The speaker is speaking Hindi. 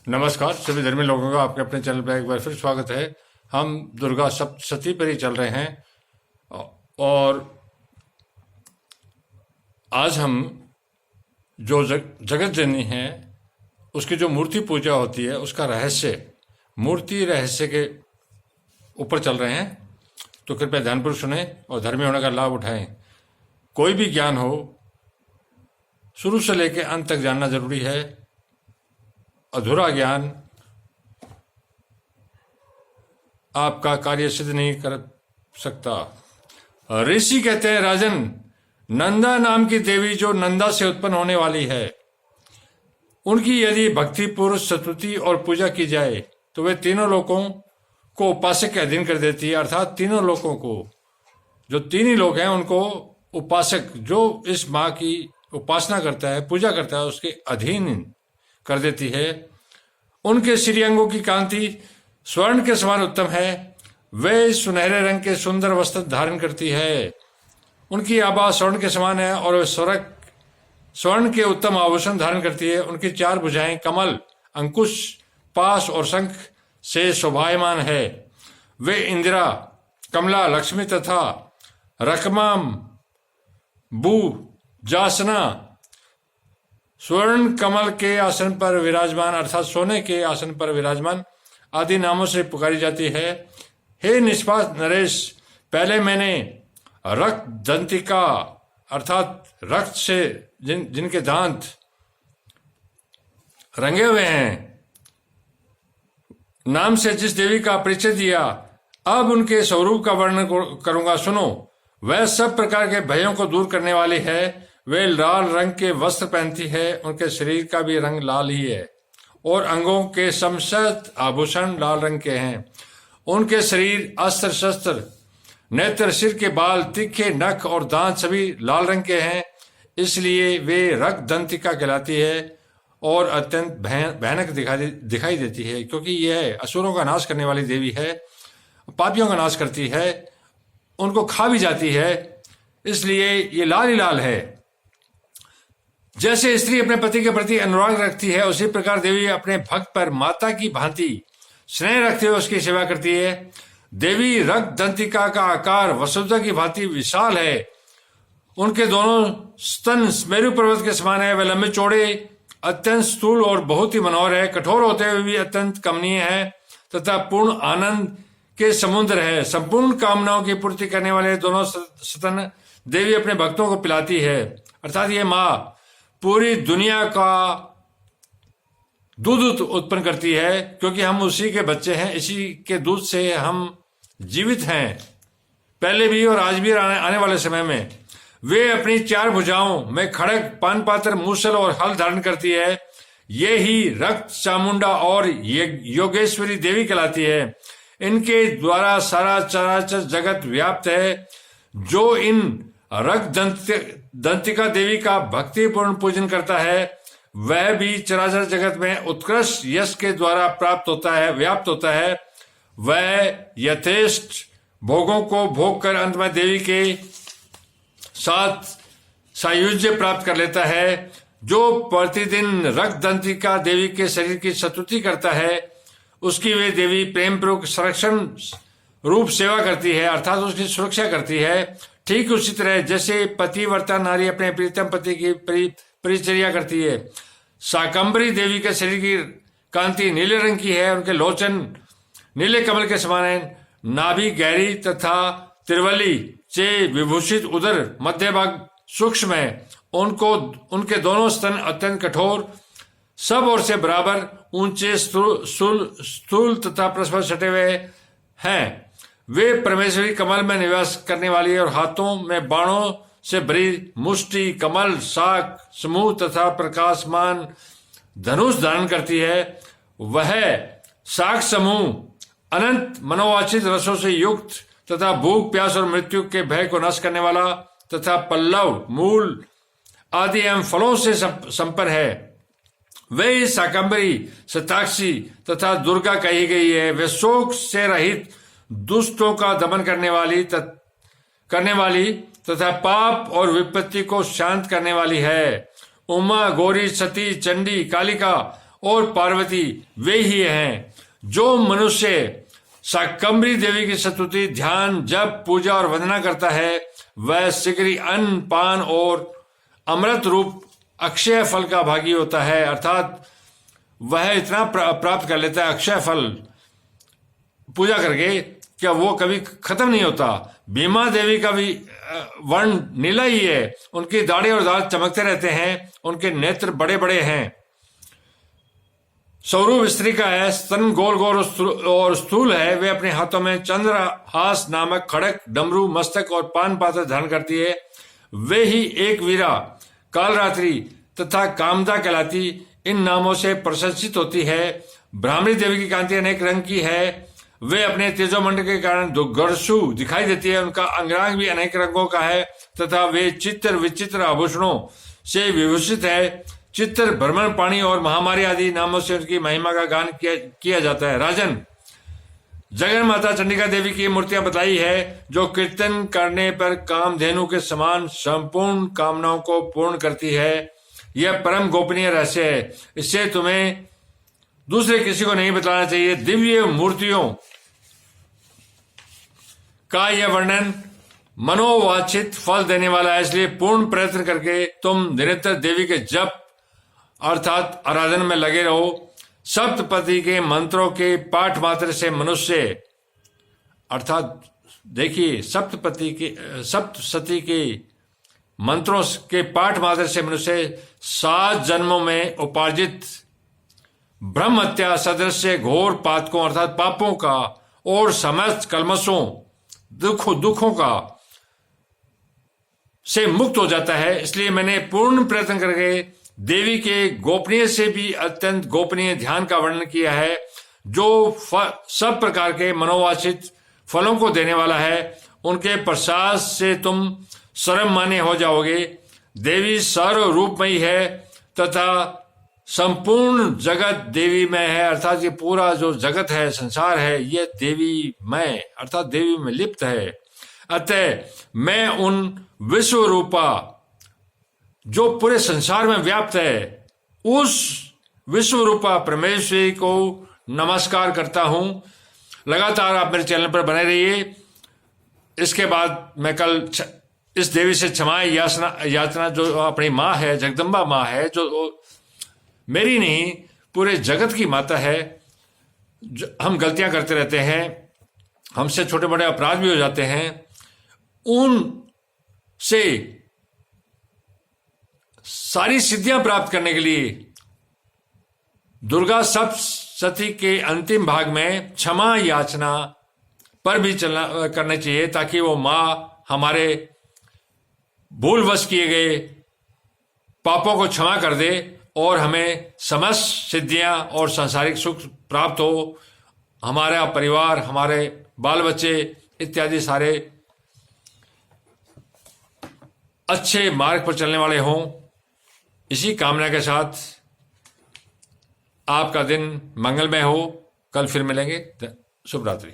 नमस्कार सभी धर्मी लोगों का आपके अपने चैनल पर एक बार फिर स्वागत है। हम दुर्गा सप्तशती पर ही चल रहे हैं और आज हम जो जगत जननी है उसकी जो मूर्ति पूजा होती है उसका मूर्ति रहस्य के ऊपर चल रहे हैं। तो कृपया ध्यानपूर्वक सुने और धर्मी होने का लाभ उठाएं। कोई भी ज्ञान हो शुरू से लेकर अंत तक जानना जरूरी है। अधूरा ज्ञान आपका कार्य सिद्ध नहीं कर सकता। ऋषि कहते हैं, राजन, नंदा नाम की देवी जो नंदा से उत्पन्न होने वाली है, उनकी यदि भक्ति पूर्व स्तुति और पूजा की जाए तो वे तीनों लोकों को उपासक के अधीन कर देती है। अर्थात तीनों लोकों को, जो तीन ही लोग हैं, उनको उपासक जो इस माँ की उपासना करता है, पूजा करता है, उसके अधीन कर देती है। उनके श्री अंगों की कांति स्वर्ण के समान उत्तम है। वे सुनहरे रंग के सुंदर वस्त्र धारण करती है। उनकी आभा स्वर्ण के समान है और वे स्वर्ण के उत्तम आभूषण धारण करती है। उनकी चार भुजाएं कमल, अंकुश, पाश और शंख से शोभायमान है। वे इंदिरा, कमला, लक्ष्मी तथा रकमाम, बू, जासना, स्वर्ण कमल के आसन पर विराजमान अर्थात सोने के आसन पर विराजमान आदि नामों से पुकारी जाती है। हे निष्पाप नरेश, पहले मैंने रक्त दंतिका अर्थात रक्त से जिनके दांत रंगे हुए हैं नाम से जिस देवी का परिचय दिया, अब उनके स्वरूप का वर्णन करूंगा, सुनो। वह सब प्रकार के भयों को दूर करने वाली है। वे लाल रंग के वस्त्र पहनती है। उनके शरीर का भी रंग लाल ही है और अंगों के समस्त आभूषण लाल रंग के हैं। उनके शरीर, अस्त्र शस्त्र, नेत्र, सिर के बाल, तीखे नख और दांत सभी लाल रंग के हैं। इसलिए वे रक्त दंतिका कहलाती है और अत्यंत भयानक दिखाई देती है, क्योंकि यह असुरों का नाश करने वाली देवी है, पापियों का नाश करती है, उनको खा भी जाती है। इसलिए ये लाल ही लाल है। जैसे स्त्री अपने पति के प्रति अनुराग रखती है, उसी प्रकार देवी अपने भक्त पर माता की भांति स्नेह रखते हुए उसकी सेवा करती है। देवी रक्त दंतिका का आकार वसुधा की भांति विशाल है। उनके दोनों स्तन मेरु पर्वत के समान है। वे लंबे चौड़े, अत्यंत स्थूल और बहुत ही मनोहर है। कठोर होते हुए भी अत्यंत कमनीय है तथा पूर्ण आनंद के समुद्र है। संपूर्ण कामनाओं की पूर्ति करने वाले दोनों स्तन देवी अपने भक्तों को पिलाती है। अर्थात ये माँ पूरी दुनिया का दूध उत्पन्न करती है, क्योंकि हम उसी के बच्चे हैं। इसी के दूध से हम जीवित हैं, पहले भी और आज भी आने वाले समय में। वे अपनी चार भुजाओं में खड़ग, पानपात्र, मूसल और हल धारण करती है। ये ही रक्त चामुंडा और योगेश्वरी देवी कहलाती है। इनके द्वारा सारा चराचर जगत व्याप्त है। जो इन रक्त दंतिका देवी का भक्तिपूर्ण पूजन करता है, वह भी चराचर जगत में उत्कृष्ट यश के द्वारा व्याप्त होता है। वह यथेष्ट भोगों को भोग कर अंत में देवी के साथ सायुज्य प्राप्त कर लेता है। जो प्रतिदिन रक्त दंतिका देवी के शरीर की स्तुति करता है, उसकी वे देवी प्रेम पूर्वक संरक्षण रूप सेवा करती है, अर्थात उसकी सुरक्षा करती है। ठीक उसी तरह जैसे पतिव्रता नारी अपने प्रीतम पति की परिचर्या करती है। शाकंभरी देवी के शरीर की कांति नीले रंग की है। उनके लोचन नीले कमल के समान है। नाभि गहरी तथा त्रिवली से विभूषित, उदर मध्य भाग सूक्ष्म है। उनके दोनों स्तन अत्यंत कठोर, सब ओर से बराबर ऊंचे, स्थूल तथा परस्पर सटे हुए हैं। वे परमेश्वरी कमल में निवास करने वाली है और हाथों में बाणों से भरी मुष्टि, कमल, शाख समूह तथा प्रकाशमान धनुष धारण करती है। वह शाख समूह अनंत मनोवांछित रसों से युक्त तथा भूख, प्यास और मृत्यु के भय को नष्ट करने वाला तथा पल्लव, मूल आदि एवं फलों से संपन्न है। वे शाकंभरी, शताक्षी तथा दुर्गा कही गई है। वे शोक से रहित, दुष्टों का दमन करने वाली तथा पाप और विपत्ति को शांत करने वाली है। उमा, गौरी, सती, चंडी, कालिका और पार्वती वे ही हैं। जो मनुष्य शाकंभरी देवी की स्तुति, ध्यान, जप, पूजा और वंदना करता है, वह शीघ्र ही अन्न, पान और अमृत रूप अक्षय फल का भागी होता है। अर्थात वह इतना प्राप्त कर लेता है अक्षय फल पूजा करके, क्या वो कभी खत्म नहीं होता। भीमा देवी का भी वर्ण नीला ही है। उनकी दाढ़ी और दांत चमकते रहते हैं, उनके नेत्र बड़े बड़े हैं। स्वरूप स्त्री का है, स्तन गोल गोल और स्थूल है। वे अपने हाथों में चंद्रहास नामक खड़क, डमरू, मस्तक और पान पात्र धारण करती है। वे ही एक वीरा, कालरात्रि तथा कामदा कहलाती इन नामों से प्रशंसित होती है। ब्राह्मणी देवी की कांति अनेक रंग की है। वे अपने तेजोमंड के कारण दुर्गर्षु दिखाई देती है। उनका अंगराग भी अनेक रंगों का है तथा वे चित्र विचित्र आभूषणों से विभूषित है। चित्र, भ्रमण पाणी और महामारी आदि नामों से उनकी महिमा का गान किया जाता है। राजन, जगन माता चंडिका देवी की मूर्तियां बताई है, जो कीर्तन करने पर कामधेनु के समान संपूर्ण कामनाओं को पूर्ण करती है। यह परम गोपनीय रहस्य है, इससे तुम्हें दूसरे किसी को नहीं बताना चाहिए। दिव्य मूर्तियों का यह वर्णन मनोवांछित फल देने वाला है, इसलिए पूर्ण प्रयत्न करके तुम निरंतर देवी के जप अर्थात आराधना में लगे रहो। सप्तपति के मंत्रों के पाठ मात्र से मनुष्य, अर्थात देखिए सप्तसती के मंत्रों के पाठ मात्र से मनुष्य 7 जन्मों में उपार्जित ब्रह्म हत्या सदृश घोर पातकों अर्थात पापों का और समस्त कलमशों दुखों का से मुक्त हो जाता है। इसलिए मैंने पूर्ण प्रयत्न करके देवी के गोपनीय से भी अत्यंत गोपनीय ध्यान का वर्णन किया है, जो सब प्रकार के मनोवांछित फलों को देने वाला है। उनके प्रसाद से तुम सर्वमान्य हो जाओगे। देवी सर्व रूपमयी है तथा संपूर्ण जगत देवी में है, अर्थात ये पूरा जो जगत है, संसार है, ये देवी में अर्थात देवी में लिप्त है। अतः मैं उन विश्व रूपा जो पूरे संसार में व्याप्त है, उस विश्व रूपा परमेश्वरी को नमस्कार करता हूं। लगातार आप मेरे चैनल पर बने रहिए। इसके बाद मैं कल इस देवी से क्षमा याचना जो अपनी माँ है, जगदम्बा माँ है, जो मेरी नहीं पूरे जगत की माता है। हम गलतियां करते रहते हैं, हमसे छोटे बड़े अपराध भी हो जाते हैं, उन से सारी सिद्धियां प्राप्त करने के लिए दुर्गा सप्तशती के अंतिम भाग में क्षमा याचना पर भी करना चाहिए, ताकि वो माँ हमारे भूलवश किए गए पापों को क्षमा कर दे और हमें समस्त सिद्धियां और सांसारिक सुख प्राप्त हो। हमारा परिवार, हमारे बाल बच्चे इत्यादि सारे अच्छे मार्ग पर चलने वाले हों। इसी कामना के साथ आपका दिन मंगलमय हो। कल फिर मिलेंगे। शुभ रात्रि।